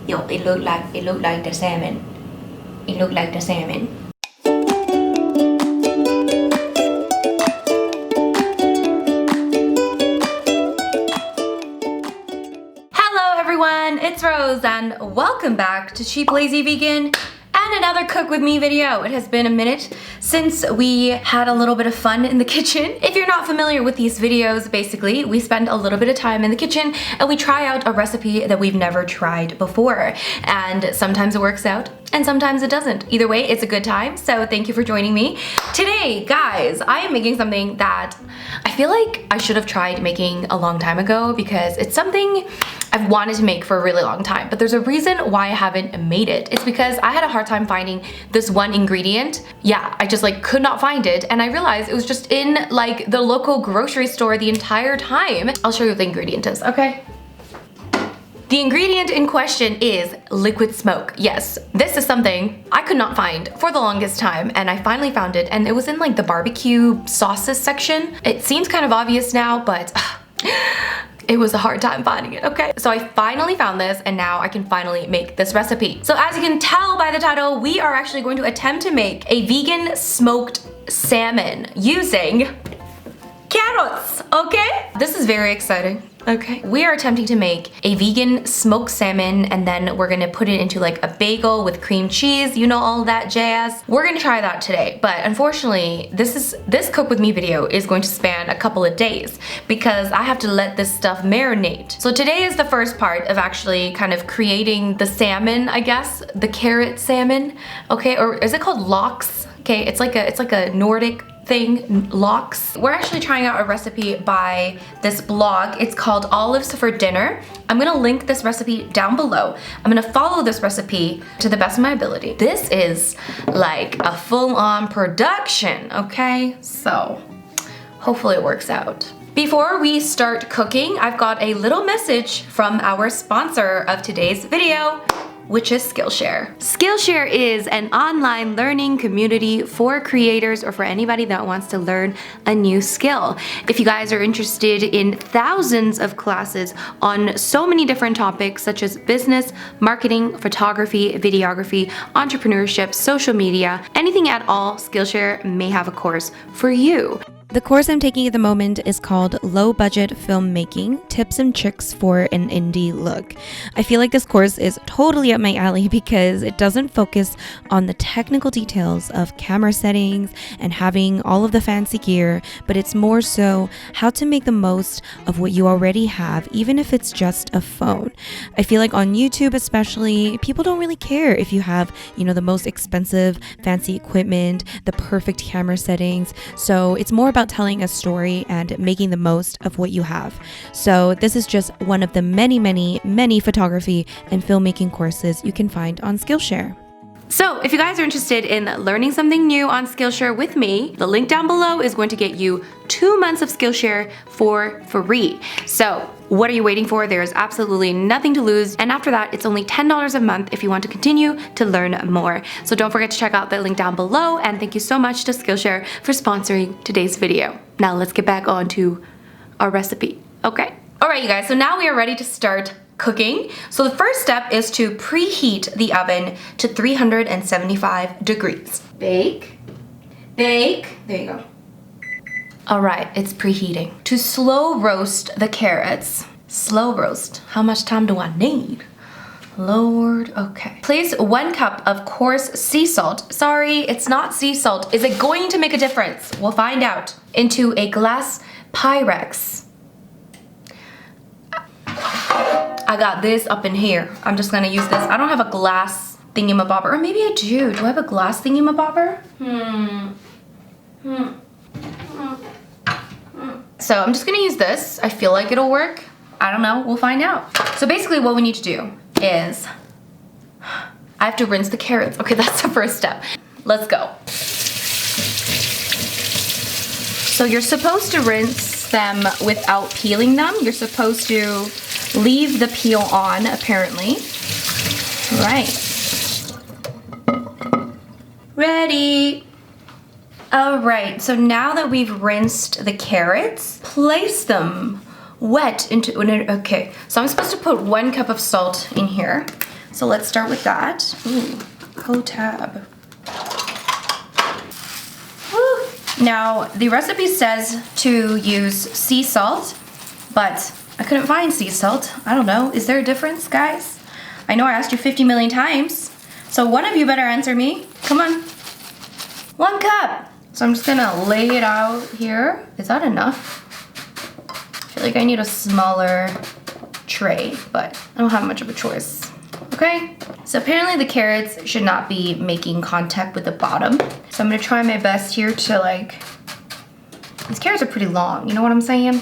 Yo, it looked like the salmon. It looked like the salmon. Hello everyone, it's Rose and welcome back to Cheap Lazy Vegan and another cook with me video. It has been a minute since we had a little bit of fun in the kitchen. If you're not familiar with these videos, basically we spend a little bit of time in the kitchen and we try out a recipe that we've never tried before, and sometimes it works out and sometimes it doesn't. Either way, it's a good time, so thank you for joining me. Today, guys, I am making something that I feel like I should have tried making a long time ago because it's something I've wanted to make for a really long time, but there's a reason why I haven't made it. It's because I had a hard time finding this one ingredient. Yeah, I just like could not find it, and I realized it was just in like the local grocery store the entire time. I'll show you what the ingredient is, okay? The ingredient in question is liquid smoke. Yes, this is something I could not find for the longest time, and I finally found it, and it was in like the barbecue sauces section. It seems kind of obvious now, but it was a hard time finding it, okay? So I finally found this, and now I can finally make this recipe. So as you can tell by the title, we are actually going to attempt to make a vegan smoked salmon using carrots, okay? This is very exciting. Okay. We are attempting to make a vegan smoked salmon, and then we're gonna put it into like a bagel with cream cheese, you know, all that jazz. We're gonna try that today, but unfortunately, this cook with me video is going to span a couple of days because I have to let this stuff marinate. So today is the first part of actually kind of creating the salmon, I guess, the carrot salmon, okay? Or is it called lox? Okay, it's like a Nordic thing, lox. We're actually trying out a recipe by this blog. It's called Olives for Dinner. I'm gonna link this recipe down below. I'm gonna follow this recipe to the best of my ability. This is like a full-on production, okay? So hopefully it works out. Before we start cooking, I've got a little message from our sponsor of today's video, which is Skillshare. Skillshare is an online learning community for creators or for anybody that wants to learn a new skill. If you guys are interested in thousands of classes on so many different topics such as business, marketing, photography, videography, entrepreneurship, social media, anything at all, Skillshare may have a course for you. The course I'm taking at the moment is called Low Budget Filmmaking, Tips and Tricks for an Indie Look. I feel like this course is totally up my alley because it doesn't focus on the technical details of camera settings and having all of the fancy gear, but it's more so how to make the most of what you already have, even if it's just a phone. I feel like on YouTube especially, people don't really care if you have, you know, the most expensive fancy equipment, the perfect camera settings. So it's more about telling a story and making the most of what you have. So this is just one of the many photography and filmmaking courses you can find on Skillshare. So if you guys are interested in learning something new on Skillshare with me, the link down below is going to get you 2 months of Skillshare for free. So what are you waiting for? There's absolutely nothing to lose. And after that, it's only $10 a month if you want to continue to learn more. So don't forget to check out the link down below. And thank you so much to Skillshare for sponsoring today's video. Now let's get back on to our recipe, okay? All right, you guys, so now we are ready to start cooking. So the first step is to preheat the oven to 375 degrees. Bake, there you go. All right, it's preheating. To slow roast the carrots, slow roast, how much time do I need? Lord, okay. Place 1 cup of coarse sea salt. Sorry, it's not sea salt. Is it going to make a difference? We'll find out. Into a glass Pyrex. I got this up in here. I'm just gonna use this. I don't have a glass thingamabobber, or maybe I do. Do I have a glass thingamabobber? So I'm just gonna use this. I feel like it'll work. I don't know, we'll find out. So basically what we need to do is, I have to rinse the carrots. Okay, that's the first step. Let's go. So you're supposed to rinse them without peeling them. You're supposed to leave the peel on, apparently. Right. Ready. All right, so now that we've rinsed the carrots, place them wet into, okay, so I'm supposed to put 1 cup of salt in here. So let's start with that. Ooh, tab. Woo. Now, the recipe says to use sea salt, but I couldn't find sea salt. I don't know. Is there a difference, guys? I know I asked you 50 million times, so one of you better answer me. Come on. 1 cup. So I'm just gonna lay it out here. Is that enough? I feel like I need a smaller tray, but I don't have much of a choice. Okay, so apparently the carrots should not be making contact with the bottom. So I'm gonna try my best here to like, these carrots are pretty long, you know what I'm saying?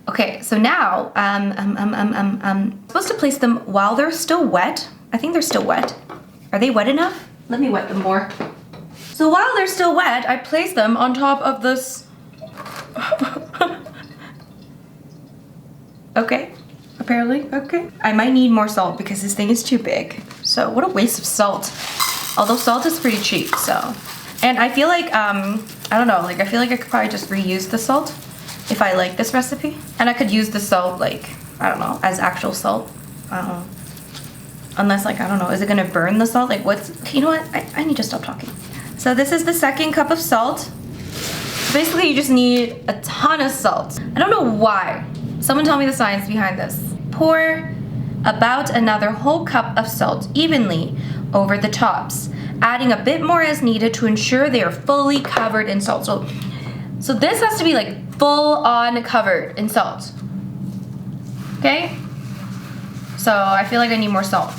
Okay, so now, I'm supposed to place them while they're still wet. I think they're still wet. Are they wet enough? Let me wet them more. So while they're still wet, I place them on top of this. Okay, apparently, okay. I might need more salt because this thing is too big. So what a waste of salt. Although salt is pretty cheap, so. And I feel like, I don't know, like I feel like I could probably just reuse the salt if I like this recipe. And I could use the salt like, I don't know, as actual salt. I don't know. Unless like, I don't know, is it gonna burn the salt? Like what's, you know what, I need to stop talking. So this is the 2nd cup of salt. Basically you just need a ton of salt. I don't know why. Someone tell me the science behind this. Pour about another whole cup of salt evenly over the tops, adding a bit more as needed to ensure they are fully covered in salt. So this has to be like full on covered in salt. Okay? So I feel like I need more salt.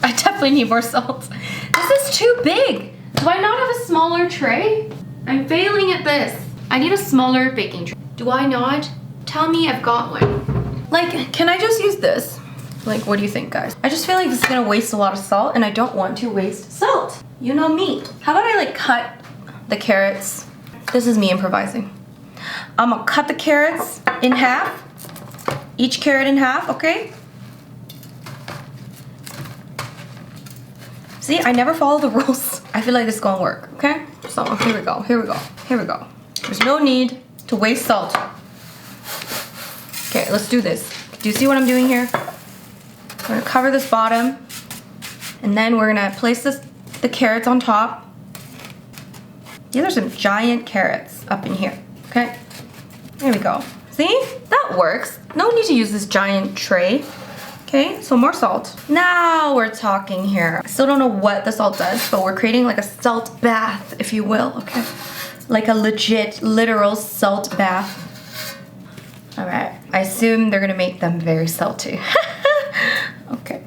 I definitely need more salt. This is too big. Do I not have a smaller tray? I'm failing at this. I need a smaller baking tray. Do I not? Tell me I've got one. Like, can I just use this? Like, what do you think, guys? I just feel like this is gonna waste a lot of salt and I don't want to waste salt. You know me. How about I like cut the carrots? This is me improvising. I'm gonna cut the carrots in half. Each carrot in half, okay? See, I never follow the rules. I feel like this is gonna work, okay? So here we go, here we go, here we go. There's no need to waste salt. Okay, let's do this. Do you see what I'm doing here? We're gonna cover this bottom, and then we're gonna place the carrots on top. These are some giant carrots up in here, okay? There we go. See? That works. No need to use this giant tray. Okay, so more salt. Now we're talking here. I still don't know what the salt does, but we're creating like a salt bath, if you will, okay? Like a legit, literal salt bath. All right, I assume they're gonna make them very salty. Okay,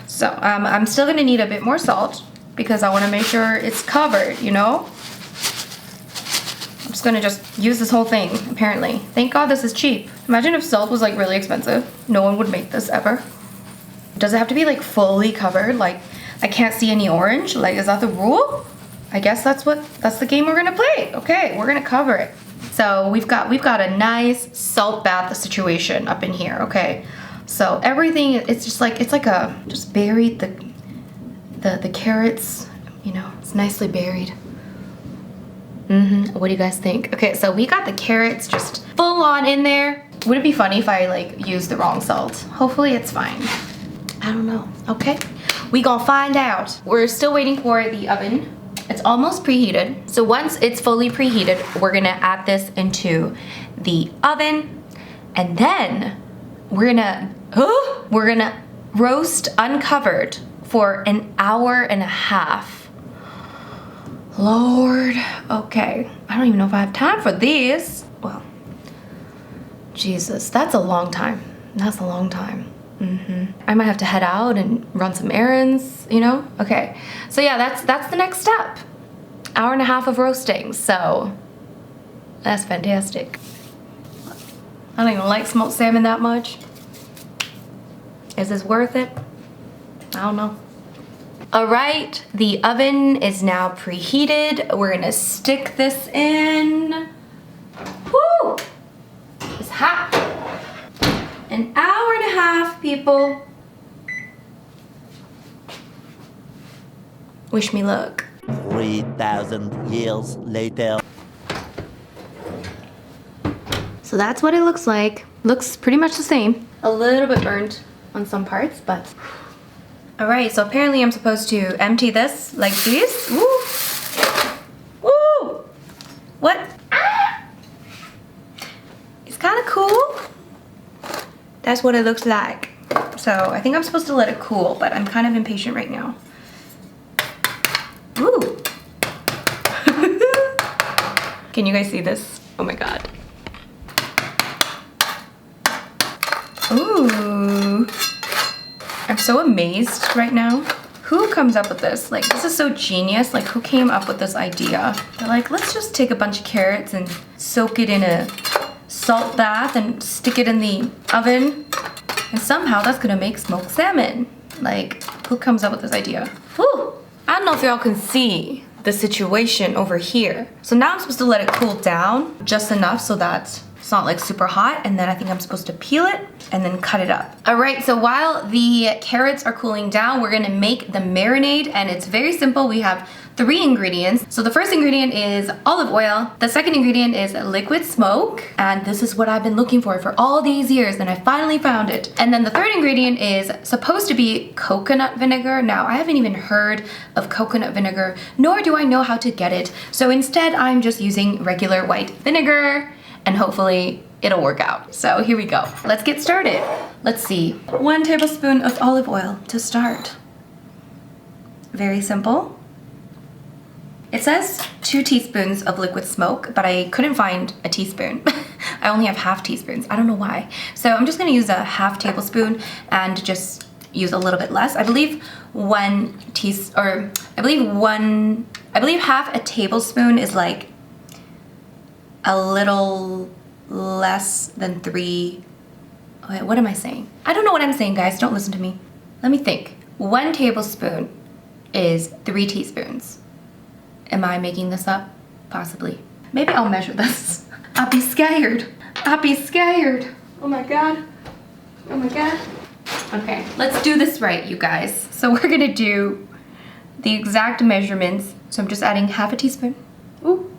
so I'm still gonna need a bit more salt because I wanna make sure it's covered, you know? I'm just gonna use this whole thing, apparently. Thank God this is cheap. Imagine if salt was like really expensive. No one would make this ever. Does it have to be like fully covered? Like I can't see any orange? Like is that the rule? I guess that's the game we're gonna play. Okay, we're gonna cover it. So we've got a nice salt bath situation up in here, okay? So everything, it's just like, just buried the carrots, you know, it's nicely buried. What do you guys think? Okay, so we got the carrots just full on in there. Would it be funny if I like used the wrong salt? Hopefully it's fine. I don't know, okay? We gonna find out. We're still waiting for the oven. It's almost preheated. So once it's fully preheated, we're gonna add this into the oven, and then we're gonna roast uncovered for an hour and a half. Lord, okay. I don't even know if I have time for this. Well, Jesus, that's a long time. That's a long time. I might have to head out and run some errands, you know? Okay, so yeah, that's the next step. Hour and a half of roasting, so that's fantastic. I don't even like smoked salmon that much. Is this worth it? I don't know. All right, the oven is now preheated. We're gonna stick this in. Woo! It's hot. An hour and a half, people. Wish me luck. 3,000 years later. So that's what it looks like. Looks pretty much the same. A little bit burnt on some parts, but All right, so apparently I'm supposed to empty this like this. Woo! Woo! What? Ah! It's kind of cool. That's what it looks like. So I think I'm supposed to let it cool, but I'm kind of impatient right now. Ooh. Can you guys see this? Oh my God. Ooh. I'm so amazed right now. Who comes up with this? Like, this is so genius. Like, who came up with this idea? They're like, let's just take a bunch of carrots and soak it in a salt bath and stick it in the oven. And somehow that's gonna make smoked salmon. Like, who comes up with this idea? Whew. I don't know if y'all can see the situation over here. So now I'm supposed to let it cool down just enough so that it's not like super hot, and then I think I'm supposed to peel it and then cut it up. All right, so while the carrots are cooling down, we're gonna make the marinade, and it's very simple. We have 3 ingredients. So the first ingredient is olive oil. The second ingredient is liquid smoke, and this is what I've been looking for all these years, and I finally found it. And then the third ingredient is supposed to be coconut vinegar. Now, I haven't even heard of coconut vinegar, nor do I know how to get it. So instead, I'm just using regular white vinegar, and hopefully it'll work out. So here we go. Let's get started. Let's see. 1 tablespoon of olive oil to start. Very simple. It says 2 teaspoons of liquid smoke, but I couldn't find a teaspoon. I only have half teaspoons. I don't know why. So I'm just gonna use a half tablespoon and just use a little bit less. I believe half a tablespoon is like a little less than 3. Wait, what am I saying? I don't know what I'm saying, guys. Don't listen to me. Let me think. 1 tablespoon is 3 teaspoons. Am I making this up? Possibly. Maybe I'll measure this. I'll be scared. I'll be scared. Oh my God. Oh my God. Okay, let's do this right, you guys. So we're gonna do the exact measurements. So I'm just adding half a teaspoon. Ooh.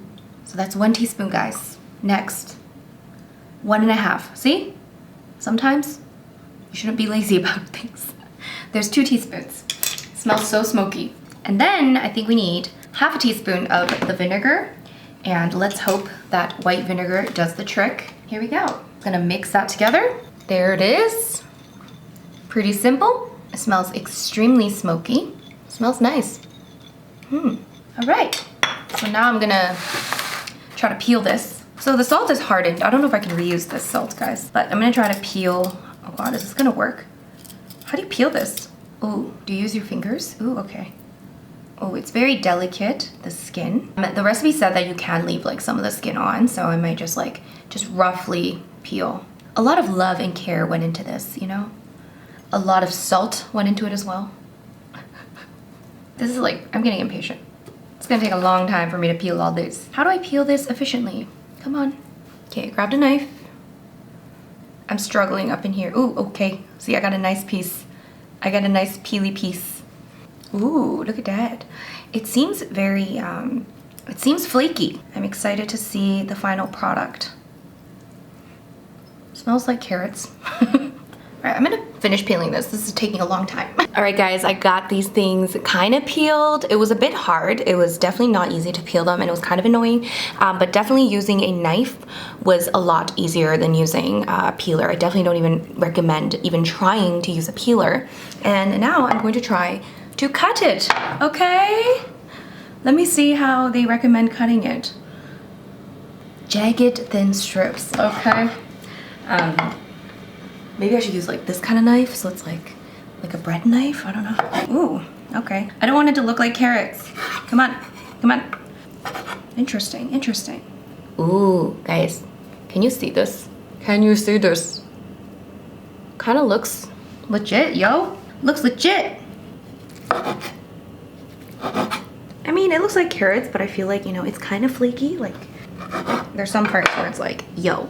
So that's 1 teaspoon, guys. Next, 1.5. See? Sometimes you shouldn't be lazy about things. There's 2 teaspoons. It smells so smoky. And then I think we need half a teaspoon of the vinegar. And let's hope that white vinegar does the trick. Here we go. I'm gonna mix that together. There it is. Pretty simple. It smells extremely smoky. It smells nice. All right. So now I'm gonna try to peel this. So the salt is hardened. I don't know if I can reuse this salt, guys, but I'm gonna try to peel. Oh God, is this gonna work? How do you peel this? Oh, do you use your fingers? Ooh, okay. Oh, it's very delicate, the skin. The recipe said that you can leave like some of the skin on, so I might just roughly peel. A lot of love and care went into this, you know? A lot of salt went into it as well. This is like, I'm getting impatient. It's gonna take a long time for me to peel all this. How do I peel this efficiently? Come on. Okay, I grabbed a knife. I'm struggling up in here. Ooh, okay. See, I got a nice piece. I got a nice peely piece. Ooh, look at that. It seems very, it seems flaky. I'm excited to see the final product. Smells like carrots. All right, I'm gonna finish peeling this. This is taking a long time. All right, guys, I got these things kind of peeled. It was a bit hard. It was definitely not easy to peel them, and it was kind of annoying, but definitely using a knife was a lot easier than using a peeler. I definitely don't even recommend even trying to use a peeler. And now I'm going to try to cut it, okay? Let me see how they recommend cutting it. Jagged, thin strips, okay? Maybe I should use like this kind of knife, so it's like a bread knife, I don't know. Ooh, okay. I don't want it to look like carrots. Come on, come on. Interesting, interesting. Ooh, guys, can you see this? Can you see this? Kind of looks legit, yo. Looks legit. I mean, it looks like carrots, but I feel like, you know, it's kind of flaky. Like, there's some parts where it's like, yo,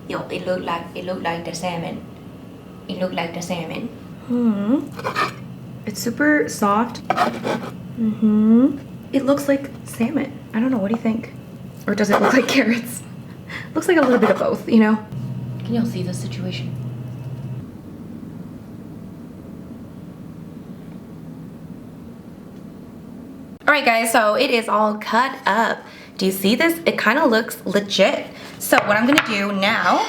it looked like the salmon. It looked like the salmon. It's super soft. It looks like salmon. I don't know, what do you think? Or does it look like carrots? Looks like a little bit of both, you know? Can y'all see this situation? All right, guys, so it is all cut up. Do you see this? It kind of looks legit. So what I'm gonna do now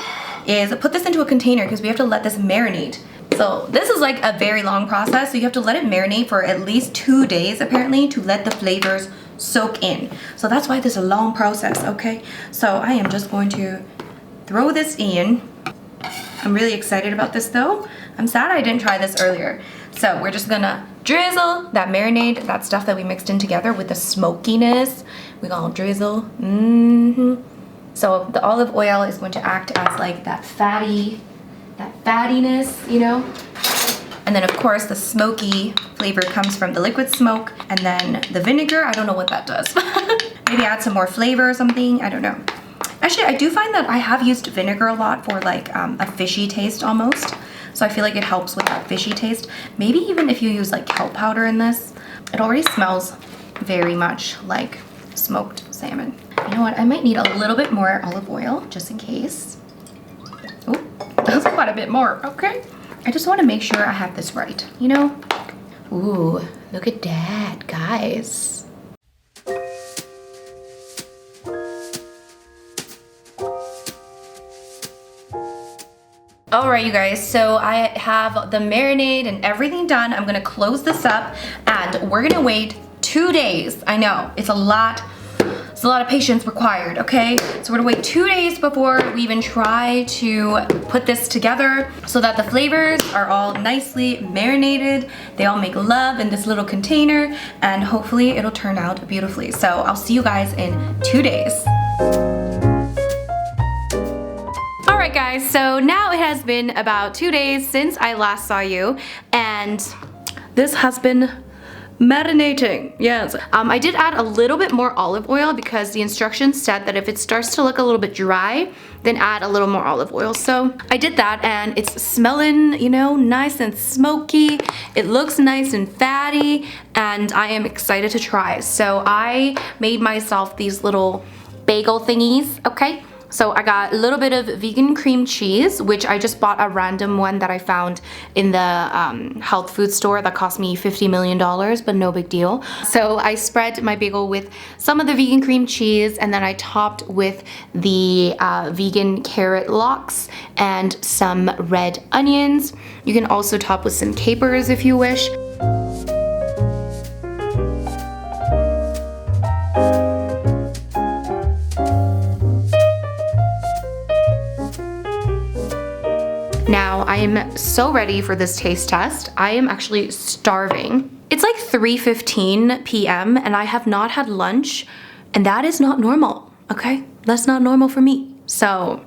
is put this into a container because we have to let this marinate. So this is like a very long process. So you have to let it marinate for at least 2 days apparently to let the flavors soak in. So that's why this is a long process, okay? So I am just going to throw this in. I'm really excited about this though. I'm sad I didn't try this earlier. So we're just gonna drizzle that marinade, that stuff that we mixed in together with the smokiness. We're gonna drizzle. So the olive oil is going to act as like that fattiness, you know? And then of course the smoky flavor comes from the liquid smoke, and then the vinegar, I don't know what that does. Maybe add some more flavor or something, I don't know. Actually, I do find that I have used vinegar a lot for like a fishy taste almost. So I feel like it helps with that fishy taste. Maybe even if you use like kelp powder in this, it already smells very much like smoked salmon. You know what, I might need a little bit more olive oil just in case. Oh, that was quite a bit more, okay. I just want to make sure I have this right, you know? Ooh, look at that, guys. All right, you guys, so I have the marinade and everything done. I'm gonna close this up and we're gonna wait 2 days. I know, it's a lot of patience required, okay? So we're gonna wait 2 days before we even try to put this together so that the flavors are all nicely marinated. They all make love in this little container and hopefully it'll turn out beautifully. So I'll see you guys in 2 days. Alright guys, so now it has been about 2 days since I last saw you and this has been marinating, yes. I did add a little bit more olive oil because the instructions said that if it starts to look a little bit dry, then add a little more olive oil. So I did that and it's smelling, you know, nice and smoky. It looks nice and fatty and I am excited to try. So I made myself these little bagel thingies, okay? So I got a little bit of vegan cream cheese, which I just bought a random one that I found in the health food store that cost me $50 million, but no big deal. So I spread my bagel with some of the vegan cream cheese and then I topped with the vegan carrot lox and some red onions. You can also top with some capers if you wish. Now, I am so ready for this taste test. I am actually starving. It's like 3:15 p.m. and I have not had lunch, and that is not normal, okay? That's not normal for me. So,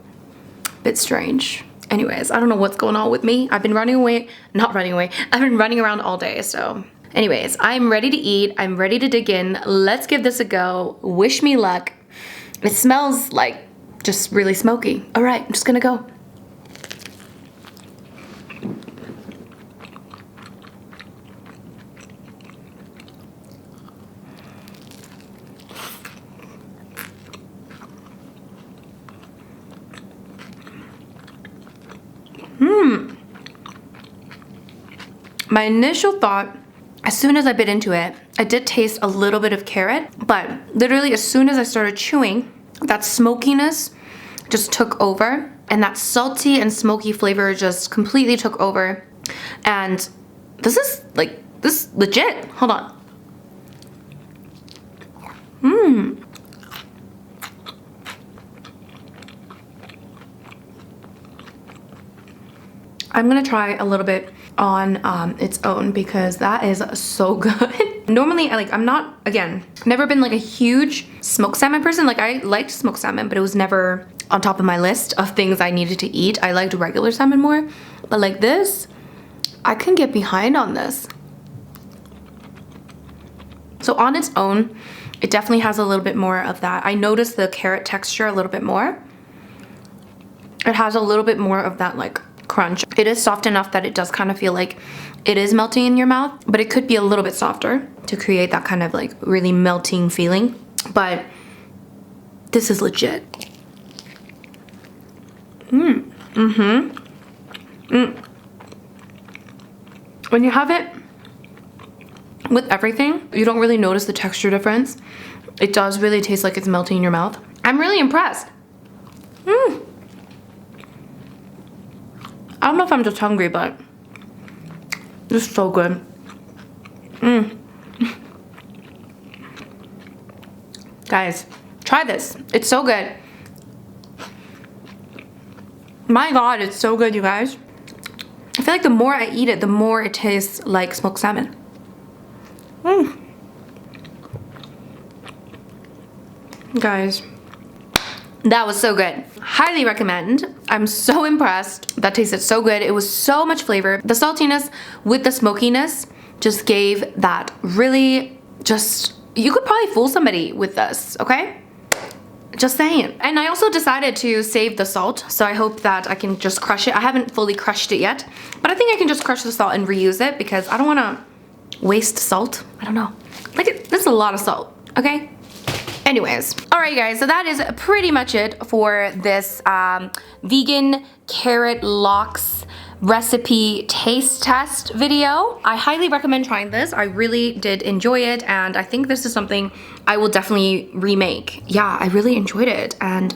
a bit strange. Anyways, I don't know what's going on with me. I've been I've been running around all day, so. Anyways, I'm ready to eat. I'm ready to dig in. Let's give this a go. Wish me luck. It smells like just really smoky. All right, I'm just gonna go. My initial thought, as soon as I bit into it, I did taste a little bit of carrot, but literally as soon as I started chewing, that smokiness just took over, and that salty and smoky flavor just completely took over. And this is legit. Hold on. I'm gonna try a little bit on its own because that is so good. Normally, I'm not, again, never been like a huge smoked salmon person. Like I liked smoked salmon, but it was never on top of my list of things I needed to eat. I liked regular salmon more, but like this, I can get behind on this. So on its own, it definitely has a little bit more of that. I noticed the carrot texture a little bit more. It has a little bit more of that like crunch. It is soft enough that it does kind of feel like it is melting in your mouth, but it could be a little bit softer to create that kind of like really melting feeling. But this is legit. When you have it with everything. You don't really notice the texture difference. It does really taste like it's melting in your mouth. I'm really impressed. I don't know if I'm just hungry, but this is so good. Guys, try this. It's so good. My God, it's so good, you guys. I feel like the more I eat it, the more it tastes like smoked salmon. Guys, that was so good. Highly recommend. I'm so impressed. That tasted so good. It was so much flavor. The saltiness with the smokiness just gave that really just, you could probably fool somebody with this, okay? Just saying. And I also decided to save the salt, so I hope that I can just crush it. I haven't fully crushed it yet, but I think I can just crush the salt and reuse it because I don't want to waste salt. I don't know. Like, this is a lot of salt, okay? Anyways, all right, guys, so that is pretty much it for this vegan carrot lox recipe taste test video. I highly recommend trying this. I really did enjoy it, and I think this is something I will definitely remake. Yeah, I really enjoyed it, and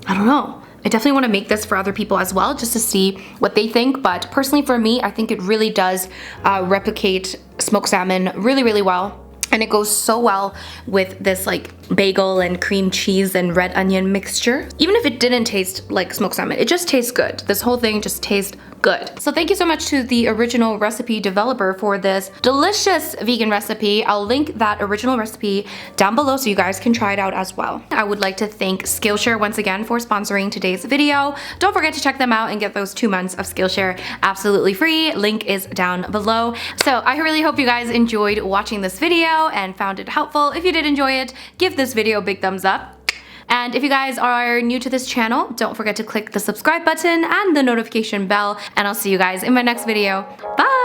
I don't know. I definitely want to make this for other people as well, just to see what they think. But personally for me, I think it really does replicate smoked salmon really, really well. And it goes so well with this like bagel and cream cheese and red onion mixture. Even if it didn't taste like smoked salmon, it just tastes good. This whole thing just tastes good. So thank you so much to the original recipe developer for this delicious vegan recipe. I'll link that original recipe down below so you guys can try it out as well. I would like to thank Skillshare once again for sponsoring today's video. Don't forget to check them out and get those 2 months of Skillshare absolutely free. Link is down below. So I really hope you guys enjoyed watching this video and found it helpful. If you did enjoy it, give this video a big thumbs up. And if you guys are new to this channel, don't forget to click the subscribe button and the notification bell, and I'll see you guys in my next video. Bye!